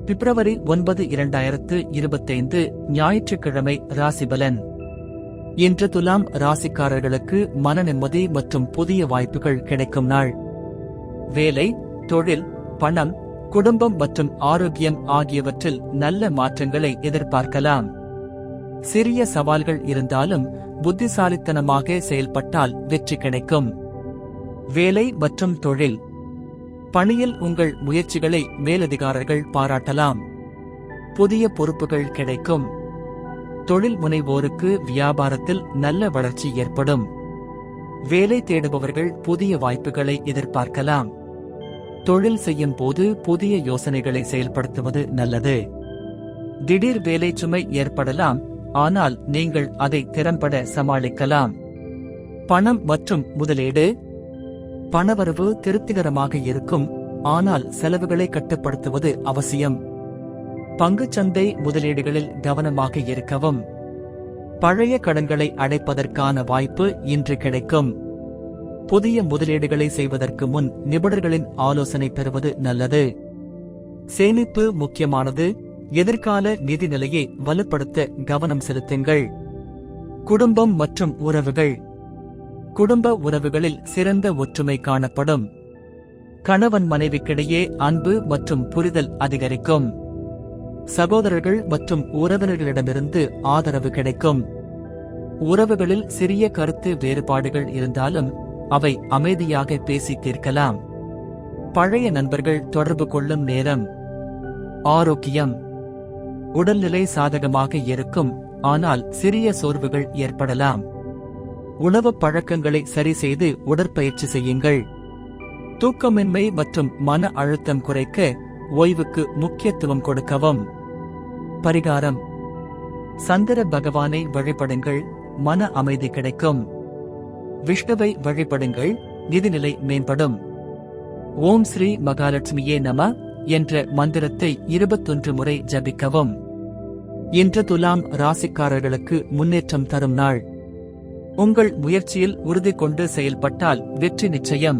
பிப்ரவரி 9 2025 ஞாயிற்றுக்கிழமை ராசிபலன். இன்று துலாம் ராசிக்காரர்களுக்கு மன நிம்மதி மற்றும் புதிய வாய்ப்புகள் கிடைக்கும் நாள். வேலை, தொழில், பணம், குடும்பம் மற்றும் ஆரோக்கியம் ஆகியவற்றில் நல்ல மாற்றங்களை எதிர்பார்க்கலாம். சிறிய சவால்கள் இருந்தாலும் புத்திசாலித்தனமாக செயல்பட்டால் வெற்றி கிடைக்கும். வேலை மற்றும் தொழில். பணியில் உங்கள் முயற்சிகளை மேலதிகாரிகள் பாராட்டலாம். புதிய பொறுப்புகள் கிடைக்கும். தொழில் முனைவோருக்கு வியாபாரத்தில் நல்ல வளர்ச்சி ஏற்படும். வேலை தேடுபவர்கள் புதிய வாய்ப்புகளை எதிர்பார்க்கலாம். தொழில் செய்யும் போது புதிய யோசனைகளை செயல்படுத்துவது நல்லது. திடீர் வேலை சுமை ஏற்படலாம், ஆனால் நீங்கள் அதை திறம்பட சமாளிக்கலாம். பணம் மற்றும் முதலீடு. பணவரவு திருப்திகரமாக இருக்கும், ஆனால் செலவுகளை கட்டுப்படுத்துவது அவசியம். பங்குச்சந்தை முதலீடுகளில் கவனமாக இருக்கவும். பழைய கடன்களை அடைப்பதற்கான வாய்ப்பு இன்று கிடைக்கும். புதிய முதலீடுகளை செய்வதற்கு முன் நிபுணர்களின் ஆலோசனை பெறுவது நல்லது. சேமிப்பு முக்கியமானது. எதிர்கால நிதி நிலையை வலுப்படுத்த கவனம் செலுத்துங்கள். குடும்பம் மற்றும் உறவுகள். குடும்ப உறவுகளில் சிறந்த ஒற்றுமை காணப்படும். கணவன் மனைவிக்கிடையே அன்பு மற்றும் புரிதல் அதிகரிக்கும். சகோதரர்கள் மற்றும் உறவினர்களிடமிருந்து ஆதரவு கிடைக்கும். உறவுகளில் சிறிய கருத்து வேறுபாடுகள் இருந்தாலும் அவை அமைதியாக பேசி தீர்க்கலாம். பழைய நண்பர்கள் தொடர்பு கொள்ளும் நேரம். ஆரோக்கியம். உடல்நிலை சாதகமாக இருக்கும், ஆனால் சிறிய சோர்வுகள் ஏற்படலாம். உணவு பழக்கங்களை சரி செய்து உடற்பயிற்சி செய்யுங்கள். தூக்கமின்மை மற்றும் மன அழுத்தம் குறைக்க ஓய்வுக்கு முக்கியத்துவம் கொடுக்கவும். பரிகாரம். சந்திர பகவானை வழிபடுங்கள், மன அமைதி கிடைக்கும். விஷ்ணுவை வழிபடுங்கள், நிதிநிலை மேம்படும். ஓம் ஸ்ரீ மகாலட்சுமியே நம என்ற மந்திரத்தை 21 முறை ஜபிக்கவும். இன்று துலாம் ராசிக்காரர்களுக்கு முன்னேற்றம் தரும் நாள். உங்கள் முயற்சியில் உறுதி கொண்டு செயல்பட்டால் வெற்றி நிச்சயம்.